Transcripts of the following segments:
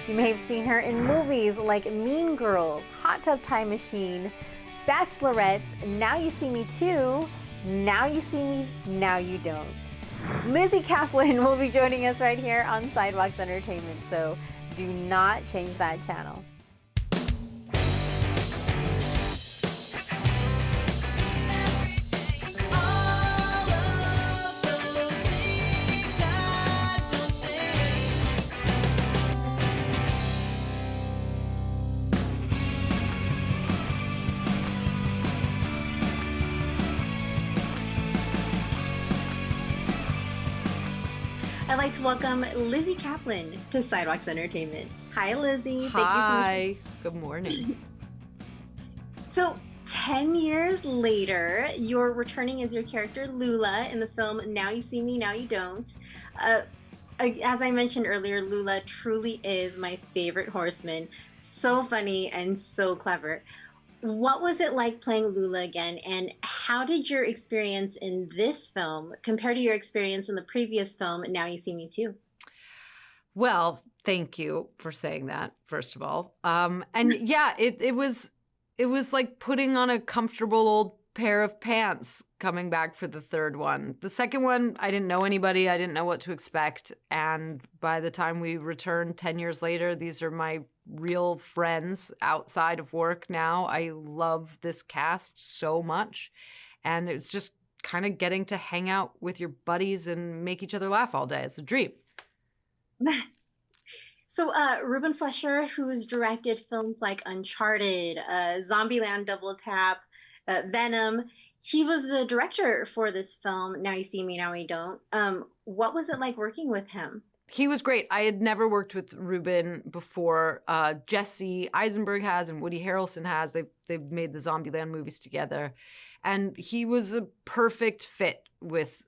You may have seen her in movies like Mean Girls, Hot Tub Time Machine, Bachelorette, Now You See Me Too, Now You See Me, Now You Don't. Lizzy Caplan will be joining us right here on Sidewalks Entertainment, so do not change that channel. I'd like to welcome Lizzy Caplan to Sidewalks Entertainment. Hi, Lizzy. Hi. Good morning. So, 10 years later, you're returning as your character Lula in the film Now You See Me, Now You Don't. As I mentioned earlier, Lula truly is my favorite horseman. So funny and so clever. What was it like playing Lula again, and how did your experience in this film compare to your experience in the previous film, Now You See Me Too? Well, thank you for saying that, first of all. And yeah, it was like putting on a comfortable old pair of pants coming back for the third one. The second one, I didn't know anybody. I didn't know what to expect. And by the time we returned 10 years later, these are my real friends outside of work now. I love this cast so much. And it's just kind of getting to hang out with your buddies and make each other laugh all day. It's a dream. So Ruben Fleischer, who's directed films like Uncharted, Zombieland Double Tap, Venom, he was the director for this film, Now You See Me, Now You Don't. What was it like working with him? He was great. I had never worked with Ruben before. Jesse Eisenberg has and Woody Harrelson has. They've made the Zombieland movies together. And he was a perfect fit with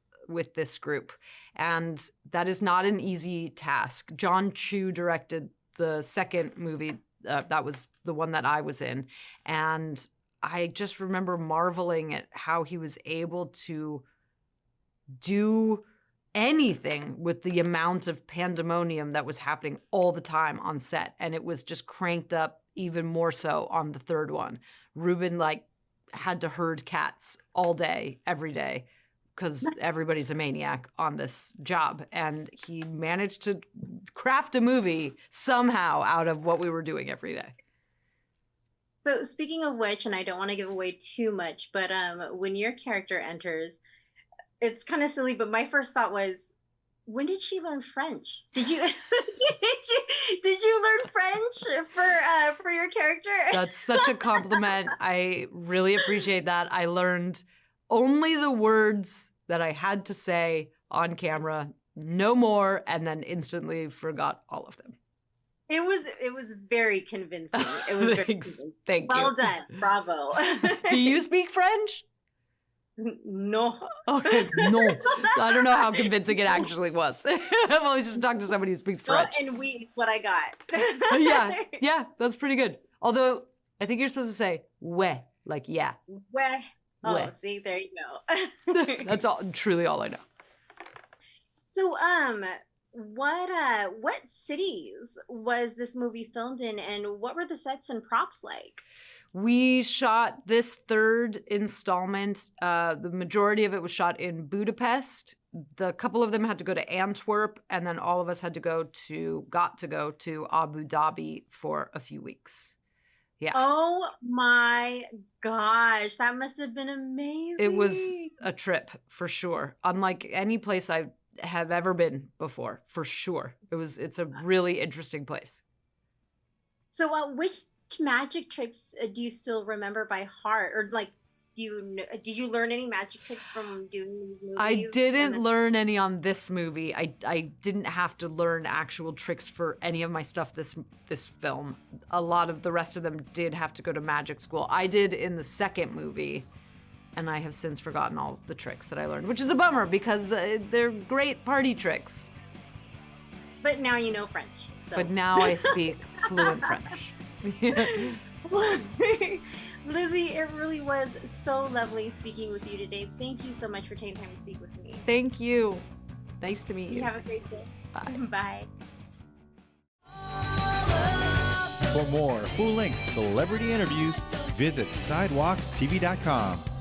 this group. And that is not an easy task. John Chu directed the second movie. That was the one that I was in. And I just remember marveling at how he was able to do anything with the amount of pandemonium that was happening all the time on set. And it was just cranked up even more so on the third one. Ruben had to herd cats all day, every day, because everybody's a maniac on this job. And he managed to craft a movie somehow out of what we were doing every day. So speaking of which, and I don't want to give away too much, but when your character enters, it's kind of silly, but my first thought was, when did she learn French? Did you did you learn French for your character? That's such a compliment. I really appreciate that. I learned only the words that I had to say on camera, no more, and then instantly forgot all of them. It was very convincing. It was very convincing. Thank you. Well done. Bravo. Do you speak French? No. Okay, no. I don't know how convincing it actually was. I've always just talked to somebody who speaks French. Oh, and we, what I got. Yeah, that's pretty good. Although, I think you're supposed to say, ouais, like, yeah. Ouais. Oh, Ouais. see, there you go. That's truly all I know. So, what cities was this movie filmed in, and what were the sets and props like? We shot this third installment. The majority of it was shot in Budapest. The couple of them had to go to Antwerp, and then all of us got to go to Abu Dhabi for a few weeks. Yeah. Oh my gosh, that must have been amazing. It was a trip for sure. Unlike any place I have ever been before, for sure. It's a really interesting place. So which magic tricks do you still remember by heart, or did you learn any magic tricks from doing these movies? I didn't learn any on this movie. I didn't have to learn actual tricks for any of my stuff this film. A lot of the rest of them did have to go to magic school. I did in the second movie, and I have since forgotten all the tricks that I learned, which is a bummer because they're great party tricks. But now you know French. So. But now I speak fluent French. Lizzy, it really was so lovely speaking with you today. Thank you so much for taking time to speak with me. Thank you. Nice to meet you. You have a great day. Bye. Bye. For more full-length celebrity interviews, visit sidewalkstv.com.